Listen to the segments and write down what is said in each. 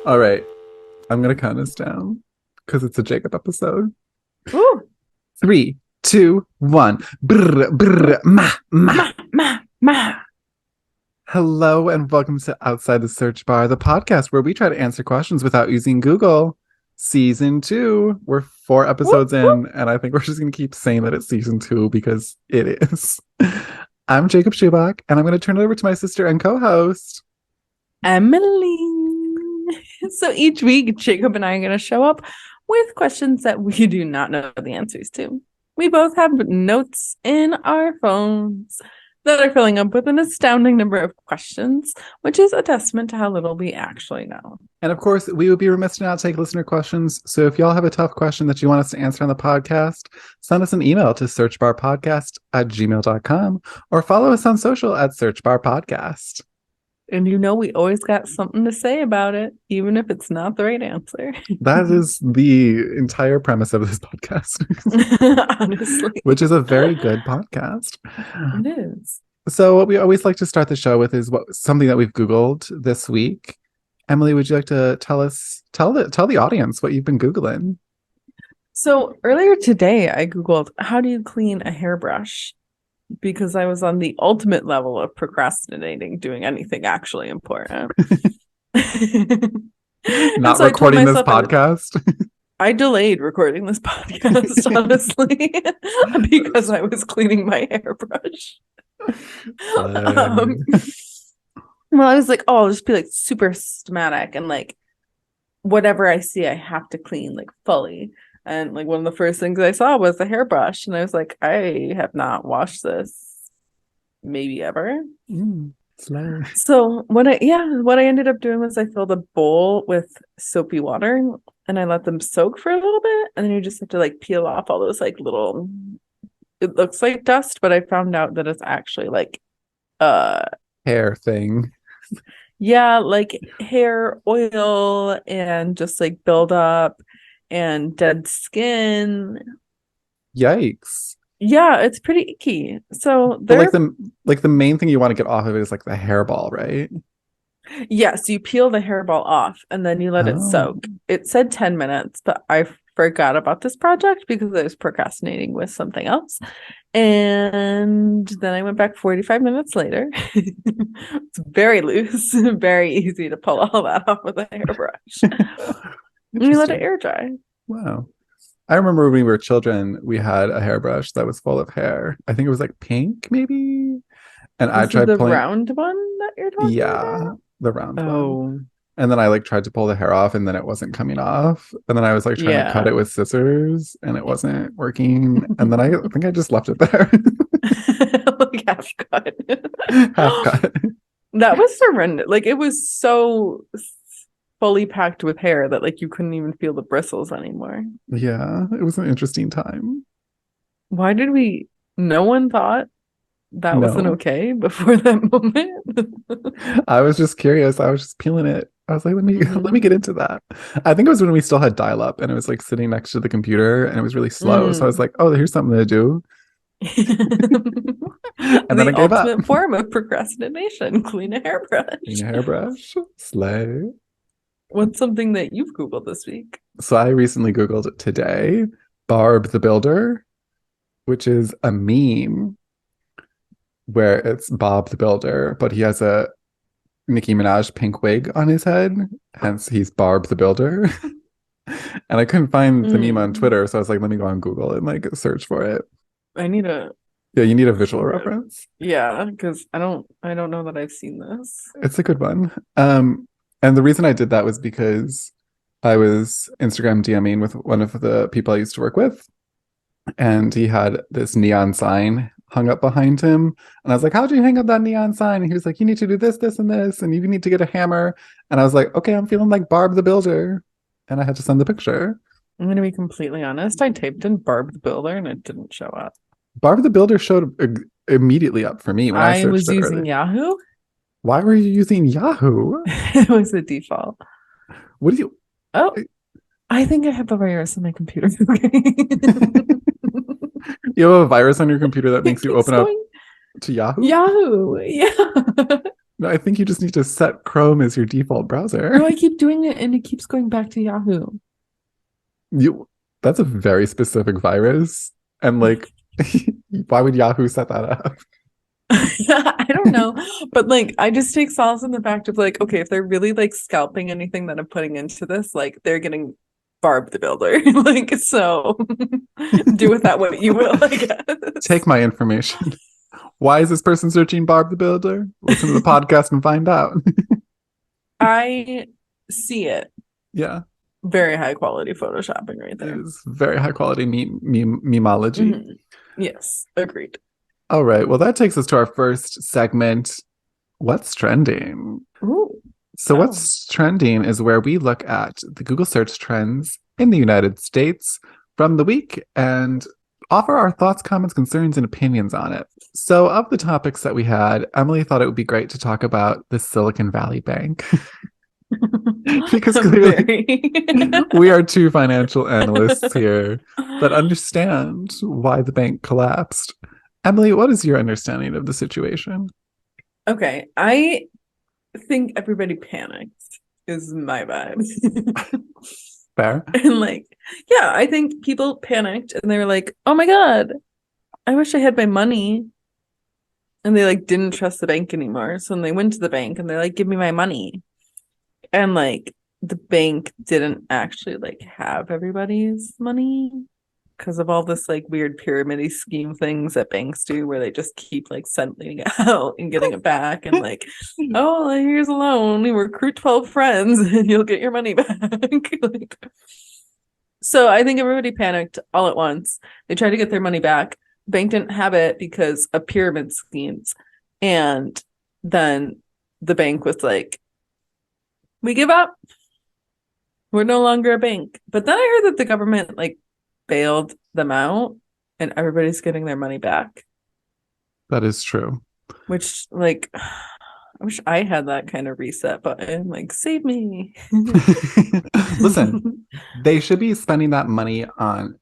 All right, I'm gonna count us down because it's a Jacob episode. Ooh. 3, 2, 1. Brr, brr, ma, ma. Ma. Hello and welcome to Outside the Search Bar, the podcast where we try to answer questions without using Google. Season 2. We're 4 Whoop, episodes whoop. in, and I think we're just gonna keep saying that it's season 2 because it is. I'm Jacob Schubach, and I'm gonna turn it over to my sister and co-host. Emily. So each week, Jacob and I are going to show up with questions that we do not know the answers to. We both have notes in our phones that are filling up with an astounding number of questions, which is a testament to how little we actually know. And of course, we would be remiss to not take listener questions. So if y'all have a tough question that you want us to answer on the podcast, send us an email to searchbarpodcast@gmail.com or follow us on social at searchbarpodcast. And you know, we always got something to say about it, even if it's not the right answer. That is the entire premise of this podcast. Honestly. Which is a very good podcast. It is. So what we always like to start the show with is something that we've Googled this week. Emily, would you like to tell the audience what you've been Googling? So earlier today, I Googled, how do you clean a hairbrush? Because I was on the ultimate level of procrastinating doing anything actually important. Not so recording this podcast. I delayed recording this podcast, honestly, because I was cleaning my hairbrush. Well, I was like, oh, I'll just be like super systematic and like whatever I see, I have to clean like fully. And like one of the first things I saw was the hairbrush, and I was like, I have not washed this maybe ever. So what I ended up doing was I filled a bowl with soapy water and I let them soak for a little bit, and then you just have to like peel off all those like little, it looks like dust, but I found out that it's actually like hair thing. Yeah, like hair oil and just like build up and dead skin. Yikes. Yeah, it's pretty icky. So But the main thing you want to get off of it is like the hairball, right? yes, you peel the hairball off and then you let it soak. It said 10 minutes, but I forgot about this project because I was procrastinating with something else. And then I went back 45 minutes later. It's very loose, very easy to pull all that off with a hairbrush. And you let it air dry. Wow. I remember when we were children, we had a hairbrush that was full of hair. I think it was like pink, maybe. And I tried the pulling round one that you're talking about? The round one. And then I like tried to pull the hair off and then it wasn't coming off. And then I was like trying to cut it with scissors and it wasn't working. And then I think I just left it there. Like half cut. Half cut. That was horrendous. Like it was so fully packed with hair that like you couldn't even feel the bristles anymore. Yeah, it was an interesting time. Why did no one thought that wasn't okay before that moment? I was just curious. I was just peeling it. I was like, let me get into that. I think it was when we still had dial-up and it was like sitting next to the computer and it was really slow. So I was like, oh, here's something to do. And then I gave up. Ultimate form of procrastination. Clean a hairbrush. Clean a hairbrush. Slay. What's something that you've Googled this week? So I recently Googled it today, Barb the Builder, which is a meme where it's Bob the Builder, but he has a Nicki Minaj pink wig on his head, hence he's Barb the Builder. And I couldn't find the meme on Twitter, so I was like, let me go on Google and like search for it. I need a you need a visual reference. Yeah, because I don't know that I've seen this. It's a good one. And the reason I did that was because I was Instagram DMing with one of the people I used to work with, and he had this neon sign hung up behind him. And I was like, how'd you hang up that neon sign? And he was like, you need to do this, this, and this, and you need to get a hammer. And I was like, okay, I'm feeling like Barb the Builder. And I had to send the picture. I'm going to be completely honest. I typed in Barb the Builder and it didn't show up. Barb the Builder showed immediately up for me when I searched was using Yahoo. Why were you using Yahoo? It was the default. What do you... Oh, I think I have a virus on my computer. You have a virus on your computer that makes you open up to Yahoo? Yahoo, yeah. No, I think you just need to set Chrome as your default browser. No, I keep doing it and it keeps going back to Yahoo. You that's a very specific virus. And like why would Yahoo set that up? I don't know, but like I just take solace in the fact of like, okay, if they're really like scalping anything that I'm putting into this, like they're getting Barb the Builder. Like, so do with that what you will, I Take guess. my information. Why is this person searching Barb the Builder? Listen to the podcast and find out. I see it. Yeah, Very high quality photoshopping right it there. is very high quality memology. Mhm. Yes, agreed. All right, well, that takes us to our first segment. What's trending? Ooh, So, oh, what's trending is where we look at the Google search trends in the United States from the week and offer our thoughts, comments, concerns, and opinions on it. So, of the topics that we had, Emily thought it would be great to talk about the Silicon Valley Bank because clearly very. we are two financial analysts here that understand why the bank collapsed. Emily, what is your understanding of the situation? Okay, I think everybody panicked is my vibe. Fair. And like, yeah, I think people panicked and they were like, "Oh my God, I wish I had my money." And they like didn't trust the bank anymore. So then they went to the bank and they're like, "Give me my money." And like the bank didn't actually like have everybody's money because of all this like weird pyramid scheme things that banks do where they just keep like sending it out and getting it back and like, oh, here's a loan, you recruit 12 friends and you'll get your money back. Like, so I think everybody panicked all at once. They tried to get their money back. Bank didn't have it because of pyramid schemes. And then the bank was like, we give up. We're no longer a bank. But then I heard that the government like bailed them out and everybody's getting their money back, That is true. which like I wish I had that kind of reset button. Like, save me. Listen, they should be spending that money on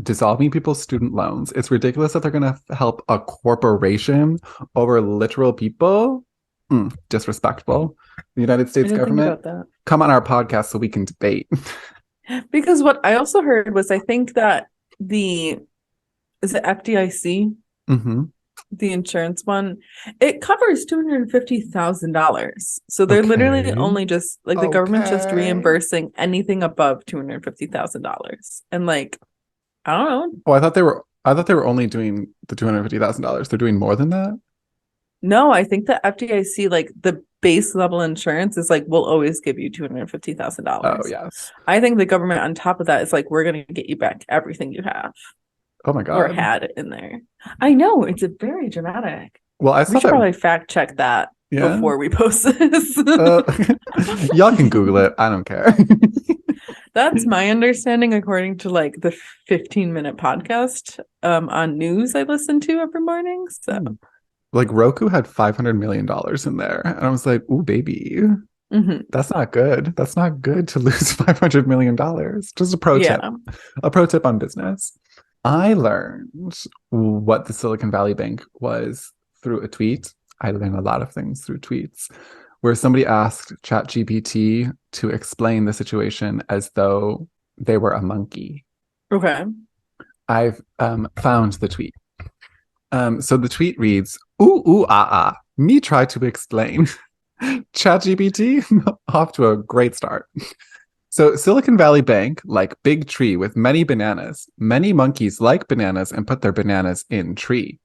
dissolving people's student loans. It's ridiculous that they're going to help a corporation over literal people. Disrespectful. The United I States didn't think government, about that. come on our podcast so we can debate. Because what I also heard was I think that the is it FDIC, Mm-hmm. the insurance one, it covers $250,000. So they're literally Okay. only just like the government just Okay. reimbursing anything above $250,000. And like, I don't know. Oh, I thought they were only doing the $250,000. They're doing more than that. No, I think the FDIC, like the base level insurance is like, we'll always give you Oh, $250,000. yes. I think the government on top of that is like, we're going to get you back everything you have Oh my or God. had in there. I know it's a very dramatic. Well, I We saw should that. probably fact check that Yeah. before we post this. Uh, y'all can Google it. I don't care. That's my understanding according to like the 15-minute podcast on news I listen to every morning. So Like Roku had $500 million in there. And I was like, ooh, baby, mhm. that's not good. That's not good to lose $500 million. Just a pro tip. Yeah. A pro tip on business. I learned what the Silicon Valley Bank was through a tweet. I learned a lot of things through tweets where somebody asked ChatGPT to explain the situation as though they were a monkey. Okay. I've found the tweet. So the tweet reads, ooh, ooh, ah, ah. Me try to explain. ChatGPT, off to a great start. So Silicon Valley Bank, like big tree with many bananas. Many monkeys like bananas and put their bananas in tree.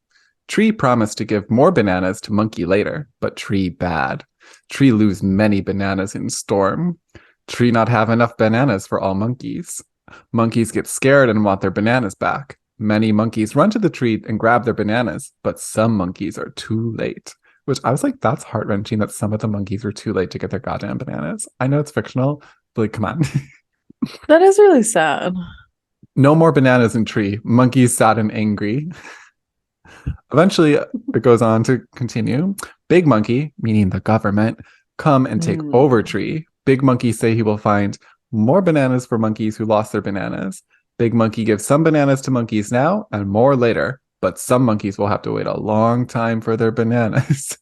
Tree promised to give more bananas to monkey later, but tree bad. Tree lose many bananas in storm. Tree not have enough bananas for all monkeys. Monkeys get scared and want their bananas back. Many monkeys run to the tree and grab their bananas, but some monkeys are too late. Which I was like, that's heart wrenching that some of the monkeys were too late to get their goddamn bananas. I know it's fictional, but like, come on. That is really sad. No more bananas in tree. Monkeys sad and angry. Eventually, it goes on to continue. Big monkey, meaning the government, come and take over tree. Big monkey say he will find more bananas for monkeys who lost their bananas. Big monkey gives some bananas to monkeys now and more later, but some monkeys will have to wait a long time for their bananas.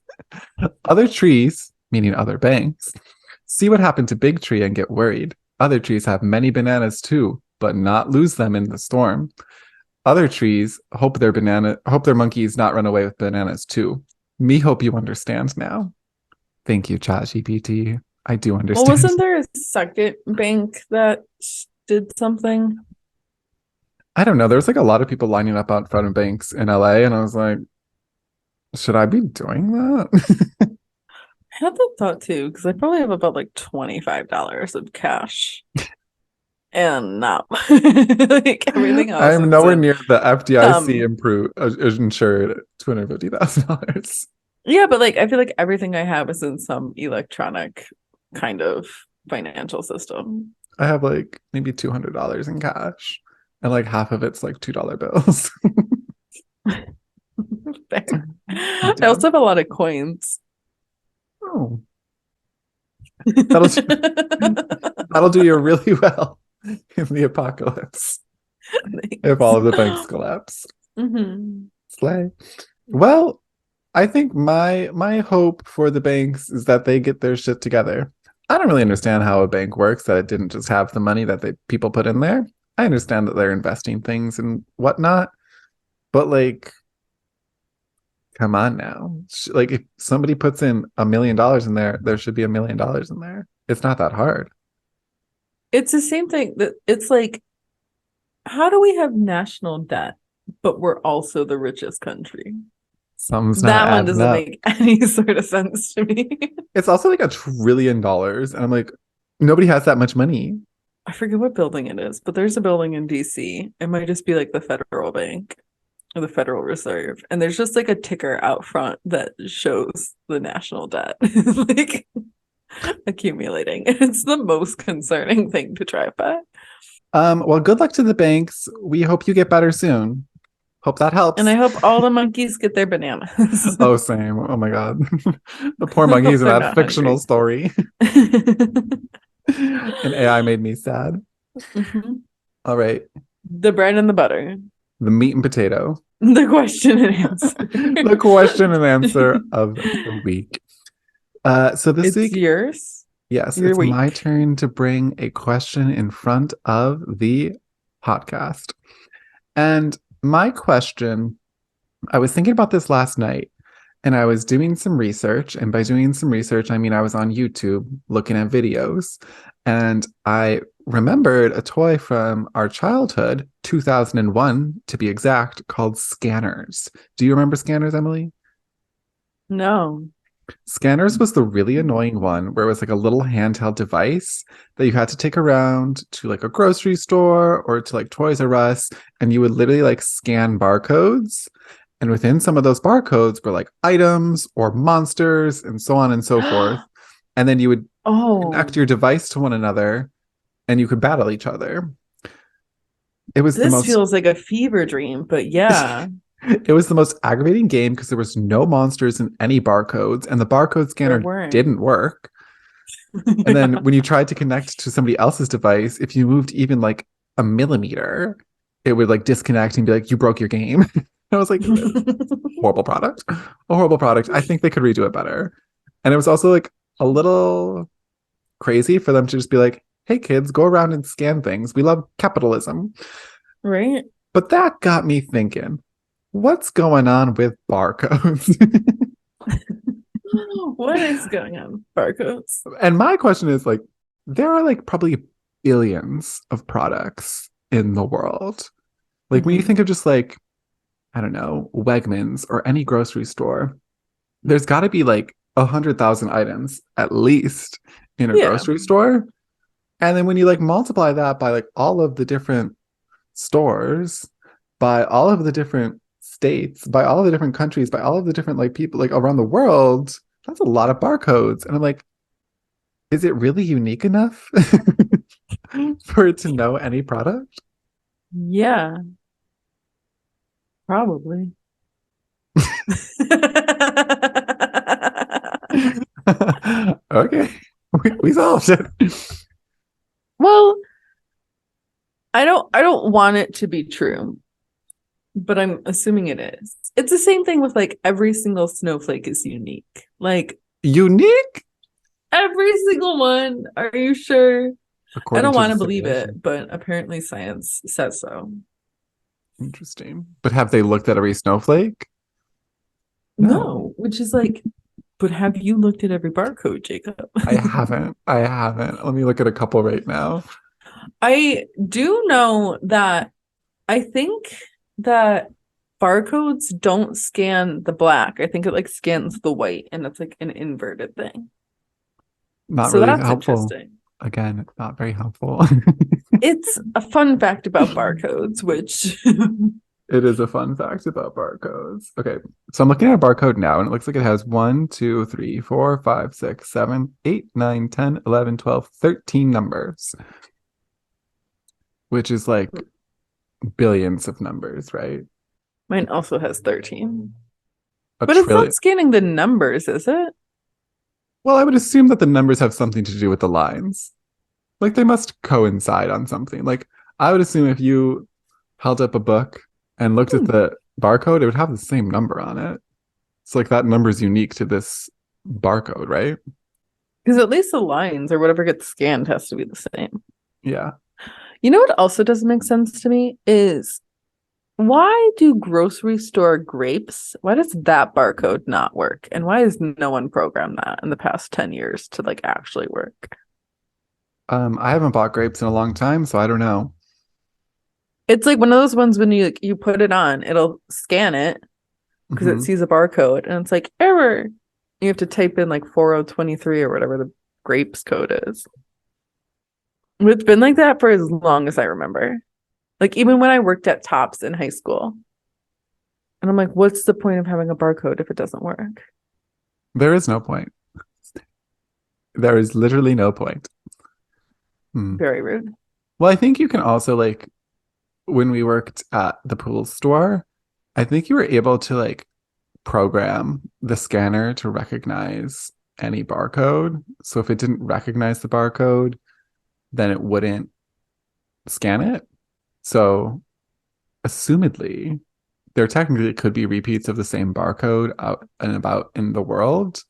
Other trees, meaning other banks, see what happened to Big Tree and get worried. Other trees have many bananas too, but not lose them in the storm. Other trees hope their monkeys not run away with bananas too. Me hope you understand now. Thank you, ChatGPT. I do Well, understand. wasn't there a second bank that did something? I don't know. There was like a lot of people lining up out front of banks in LA, and I was like, should I be doing that? I had that thought too, because I probably have about like $25 of cash and not like everything else I'm is nowhere in near the FDIC some. insured $250,000. Yeah, but like I feel like everything I have is in some electronic kind of financial system. I have like maybe $200 in cash, and like half of it's like $2 bills. Fair. You I do. also have a lot of coins. Oh, that'll that'll do you really well in the apocalypse if Thanks. all of the banks collapse. Hmm. Slay. Well, I think my hope for the banks is that they get their shit together. I don't really understand how a bank works, that it didn't just have the money that people put in there. I understand that they're investing things and whatnot, but like, come on now. Like, if somebody puts in $1 million in there, there should be $1 million in there. It's not that hard. It's the same thing that it's like, how do we have national debt, but we're also the richest country? Something's not That one adding doesn't up. make any sort of sense to me. It's also like $1 trillion, and I'm like, nobody has that much money. I forget what building it is, but there's a building in DC. It might just be like the Federal Bank or the Federal Reserve. And there's just like a ticker out front that shows the national debt like accumulating. It's the most concerning thing to drive by. Well, good luck to the banks. We hope you get better soon. Hope that And helps. I hope all the monkeys get their bananas. Oh, same. Oh my God. The poor I monkeys hope in they're that not fictional hungry. story. And AI made me sad. Mhm. All right. The bread and the butter. The meat and potato. The question and answer. The question and answer of the week. So this It's week, yours. yes, Your it's my week. turn to bring a question in front of the podcast. And my question, I was thinking about this last night, and I was doing some research. And by doing some research, I mean I was on YouTube looking at videos. And I remembered a toy from our childhood, 2001 to be exact, called Scanners. Do you remember Scanners, Emily? No. Scanners was the really annoying one where it was like a little handheld device that you had to take around to like a grocery store or to like Toys R Us, and you would literally like scan barcodes. And within some of those barcodes were like items or monsters and so on and so forth. And then you would connect Oh, your device to one another and you could battle each other. It was the this most feels like a fever dream, but yeah, it was the most aggravating game because there was no monsters in any barcodes and the barcode there scanner weren't. didn't work. And then Yeah. when you tried to connect to somebody else's device, if you moved even like a millimeter, it would like disconnect and be like, you broke your game. I was like, horrible product. A horrible product. I think they could redo it better. And it was also like a little crazy for them to just be like, hey kids, go around and scan things. We love capitalism. Right? But that got me thinking, what's going on with barcodes? What is going on? Barcodes. And my question is like, there are like probably billions of products in the world. Like when you think Hmm. of just like, I don't know, Wegmans or any grocery store, there's got to be like 100,000 items at least in a Yeah. grocery store. And then when you like multiply that by like all of the different stores, by all of the different states, by all of the different countries, by all of the different like people like around the world, that's a lot of barcodes. And I'm like, is it really unique enough for it to know any product? Yeah, probably. Okay, we solved it. Well, I don't want it to be true. but I'm assuming it is. It's the same thing with like every single snowflake is unique. Like Unique? every single one. Are you sure? I According don't to want the to believe simulation. it, but apparently science says so. Interesting. But have they looked at every snowflake? No. No, which is like, but have you looked at every barcode, Jacob? I haven't. I haven't. Let me look at a couple right now. I do know that I think that barcodes don't scan the black. I think it like scans the white and it's like an inverted thing. Not So really that's helpful. interesting. Again, not very helpful. It's a fun fact about barcodes, which It is a fun fact about barcodes. Okay, so I'm looking at a barcode now, and it looks like it has 1, 2, 3, 4, 5, 6, 7, 8, 9, 10, 11, 12, 13 numbers, which is like billions of numbers, right? mine also has 13. A But it's not trillion. scanning the numbers, is it? Well, I would assume that the numbers have something to do with the lines. Like they must coincide on something. Like I would assume if you held up a book and looked at Hmm. the barcode, it would have the same number on it. It's like that number is unique to this barcode, right? Because at least the lines or whatever gets scanned has to be the same. Yeah. You know what also doesn't make sense to me is why do grocery store grapes, why does that barcode not work? And why has no one programmed that in the past 10 years to like actually work? I haven't bought grapes in a long time, so I don't know. It's like one of those ones when you like you put it on, it'll scan it because it Hmm. sees a barcode and it's like error. You have to type in like 4023 or whatever the grapes code is. It's been like that for as long as I remember. Like even when I worked at Tops in high school. And I'm like, what's the point of having a barcode if it doesn't work? There is no point. There is literally no point. Hmm. Very rude. Well, I think you can also like when we worked at the pool store, I think you were able to like program the scanner to recognize any barcode. So if it didn't recognize the barcode, then it wouldn't scan it. So assumedly, there technically could be repeats of the same barcode out and about in the world.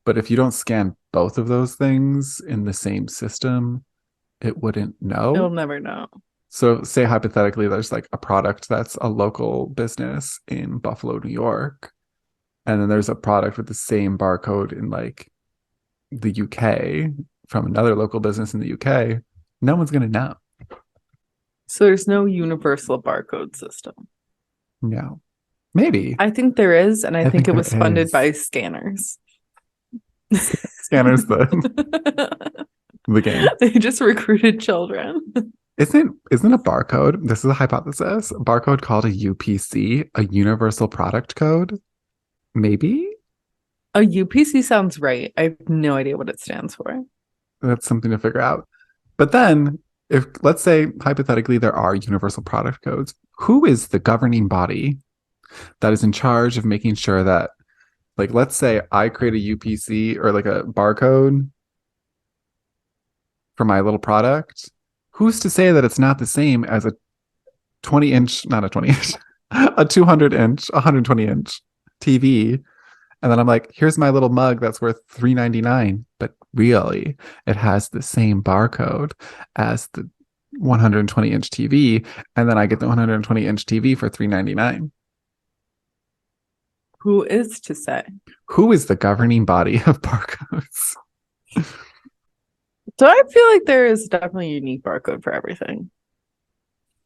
But if you don't scan both of those things in the same system, it wouldn't It'll know. never know. So, say hypothetically, there's like a product that's a local business in Buffalo, New York, and then there's a product with the same barcode in like the UK from another local business in the UK. No one's going to know. So there's no universal barcode system. No, maybe. I think there is, and I I think think it there was funded is. by scanners. Scanners the game. They just recruited children. Isn't a barcode? This is a hypothesis. A barcode called a UPC, a universal product code. Maybe A UPC sounds right. I have no idea what it stands for. that's something to figure out. But then, if let's say hypothetically there are universal product codes, who is the governing body that is in charge of making sure that, like, let's say I create a UPC or like a barcode for my little product, who's to say that it's not the same as a 20 inch, not a 20 inch, a 200 inch, 120-inch TV? And then I'm like, here's my little mug that's worth $3.99, but really it has the same barcode as the 120-inch TV, and then I get the 120-inch TV for $3.99. Who is to say? Who is the governing body of barcodes? So I feel like there is definitely a unique barcode for everything.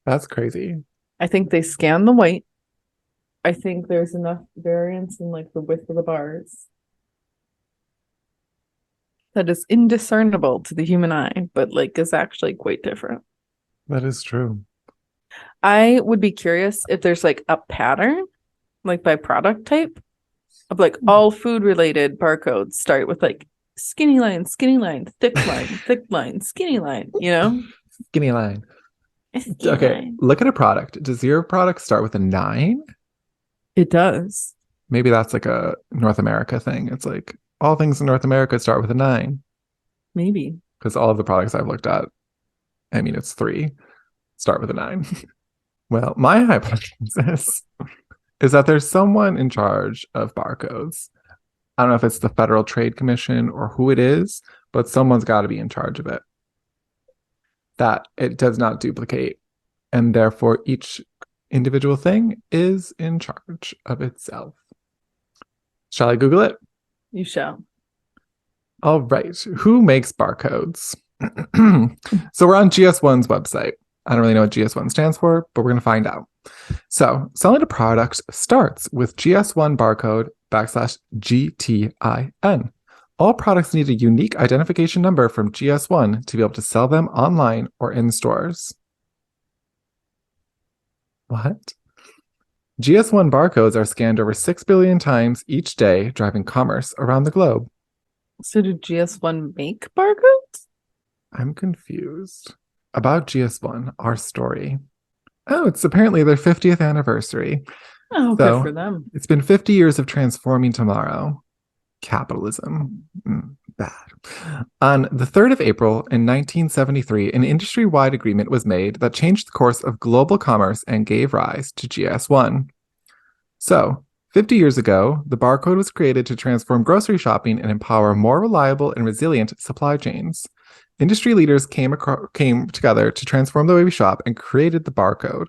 That's crazy. I think they scan the white. I think there's enough variance in like the width of the bars that is indiscernible to the human eye, but like is actually quite different. That is true. I would be curious if there's like a pattern, like by product type, of like all food related barcodes start with like skinny line, thick line, skinny line, you know? Give me a line. A skinny Okay, line. look at a product. Does your product start with a 9? It does. Maybe that's like a North America thing. It's like all things in North America start with a 9 Maybe. because all of the products I've looked at, I mean, it's 3, start with a 9. Well, my hypothesis is that there's someone in charge of barcodes. I don't know if it's the Federal Trade Commission or who it is, but someone's got to be in charge of it. That it does not duplicate, and therefore each individual thing is in charge of itself. Shall I Google it? You shall. All right. Who makes barcodes? So we're on GS1's website. I don't really know what GS1 stands for, but we're going to find out. So selling a product starts with GS1 barcode /GTIN. All products need a unique identification number from GS1 to be able to sell them online or in stores. What? GS1 barcodes are scanned over 6 billion times each day, driving commerce around the globe. So did GS1 make barcodes? I'm confused. About GS1, our story. Oh, it's apparently their 50th anniversary. Oh, So, good for them. it's been 50 years of transforming tomorrow. Capitalism. Bad. On the 3rd of April in 1973, an industry-wide agreement was made that changed the course of global commerce and gave rise to GS1. So, 50 years ago, the barcode was created to transform grocery shopping and empower more reliable and resilient supply chains. Industry leaders came together to transform the way we shop and created the barcode.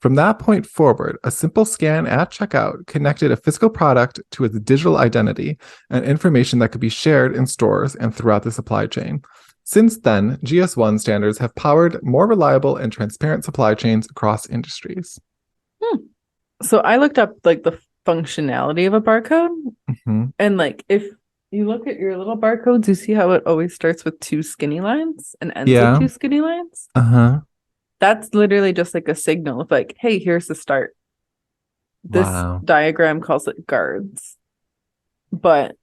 From that point forward, a simple scan at checkout connected a physical product to its digital identity and information that could be shared in stores and throughout the supply chain. Since then, GS1 standards have powered more reliable and transparent supply chains across industries. So I looked up like the functionality of a barcode, and like if you look at your little barcodes, you see how it always starts with 2 skinny lines and ends with 2 skinny lines? That's literally just like a signal of like, hey, here's the start. This diagram calls it guards. But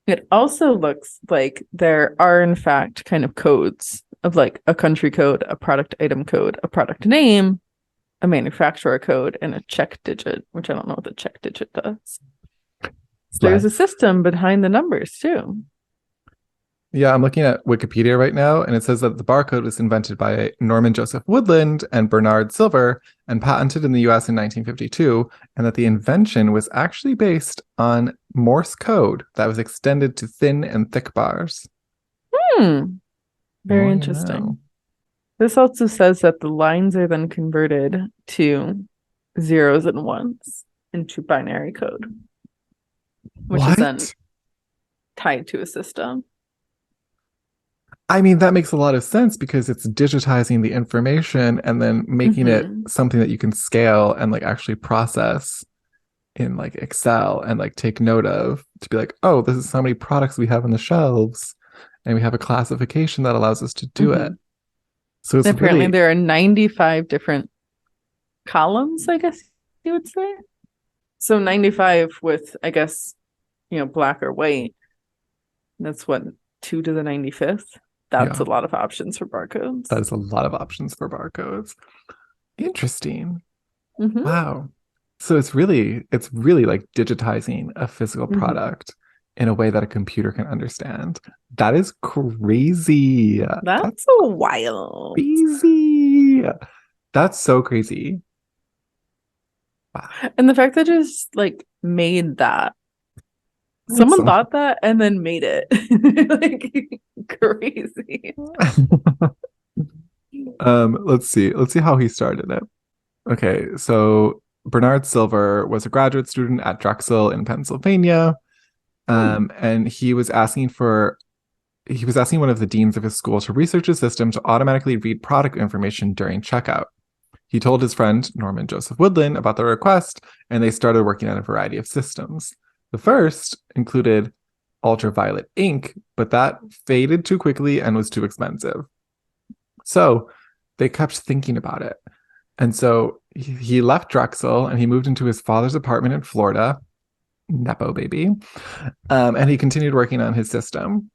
it also looks like there are, in fact, kind of codes of like a country code, a product item code, a product name, a manufacturer code, and a check digit, which I don't know what the check digit does. There's a system behind the numbers too. Yeah, I'm looking at Wikipedia right now, and it says that the barcode was invented by Norman Joseph Woodland and Bernard Silver and patented in the US in 1952, and that the invention was actually based on Morse code that was extended to thin and thick bars. Very interesting. This also says that the lines are then converted to zeros and ones into binary code, which is then tied to a system. I mean, that makes a lot of sense because it's digitizing the information and then making it something that you can scale and like actually process in like Excel and like take note of to be like, oh, this is how many products we have on the shelves, and we have a classification that allows us to do it. So it's apparently there are 95 different columns, I guess you would say. So 95 with, I guess, black or white. That's what, 2 to the 95th. That's a lot of options for barcodes. That is a lot of options for barcodes. Interesting. Wow. So it's really like digitizing a physical product in a way that a computer can understand. That is crazy. That's so wild. Crazy. That's so crazy. Wow. And the fact that just like made that. Someone thought that and then made it. Like crazy. Let's see how he started it. Okay, so Bernard Silver was a graduate student at Drexel in Pennsylvania. And he was asking one of the deans of his school to research a system to automatically read product information during checkout. He told his friend, Norman Joseph Woodland, about the request, and they started working on a variety of systems. The first included ultraviolet ink, but that faded too quickly and was too expensive. So they kept thinking about it. And so he left Drexel and he moved into his father's apartment in Florida. Nepo baby. And he continued working on his system.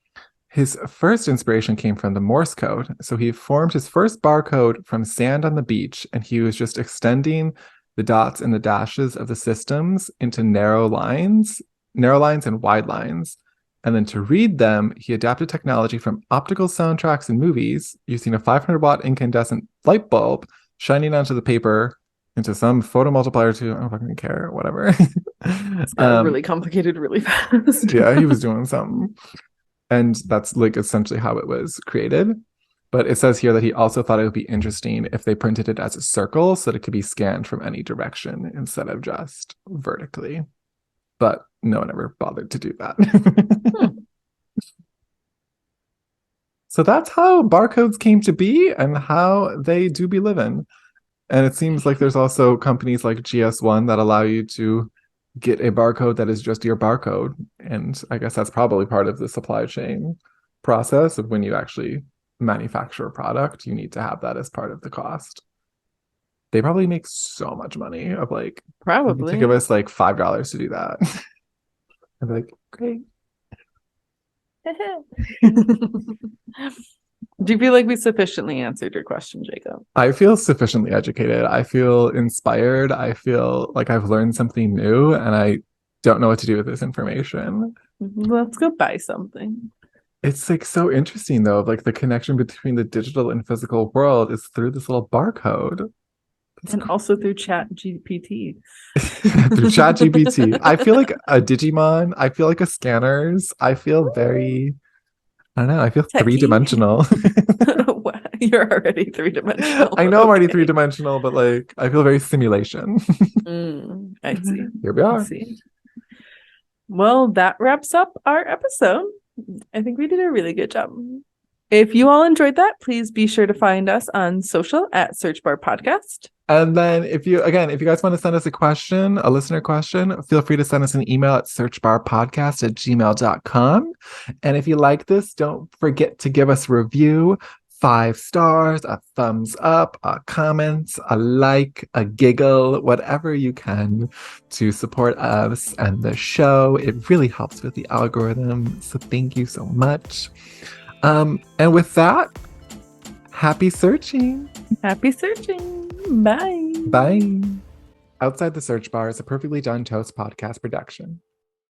His first inspiration came from the Morse code. So he formed his first barcode from sand on the beach, and he was just extending the dots and the dashes of the systems into narrow lines and wide lines. And then to read them, he adapted technology from optical soundtracks and movies using a 500-watt incandescent light bulb shining onto the paper into some photo multiplier too. I don't fucking care, whatever. It's got really complicated really fast. Yeah, he was doing something. And that's like essentially how it was created. But it says here that he also thought it would be interesting if they printed it as a circle so that it could be scanned from any direction instead of just vertically. But no one ever bothered to do that. So that's how barcodes came to be and how they do be living. And it seems like there's also companies like GS1 that allow you to get a barcode that is just your barcode. And I guess that's probably part of the supply chain process of when you actually manufacture a product, you need to have that as part of the cost. They probably make so much money of like, probably to give us like $5 to do that. I'd be like, great. Do you feel like we sufficiently answered your question, Jacob? I feel sufficiently educated. I feel inspired. I feel like I've learned something new and I don't know what to do with this information. Let's go buy something. It's like so interesting though, like the connection between the digital and physical world is through this little barcode. And also through Chat GPT. Through Chat GPT. I feel like a Digimon. I feel like a Scanners. I feel very, I don't know, I feel Techie. Three-dimensional. You're already three-dimensional. I know I'm already three-dimensional, but like I feel very simulation. I see. Here we are. Well, that wraps up our episode. I think we did a really good job. If you all enjoyed that, please be sure to find us on social at Search Bar Podcast. And then if you guys want to send us a question, a listener question, feel free to send us an email at searchbarpodcast@gmail.com. And if you like this, don't forget to give us a review, 5 stars, a thumbs up, a comment, a like, a giggle, whatever you can to support us and the show. It really helps with the algorithm. So thank you so much. And with that, happy searching. Happy searching. Bye. Bye. Outside the Search Bar is a Perfectly Done Toast podcast production.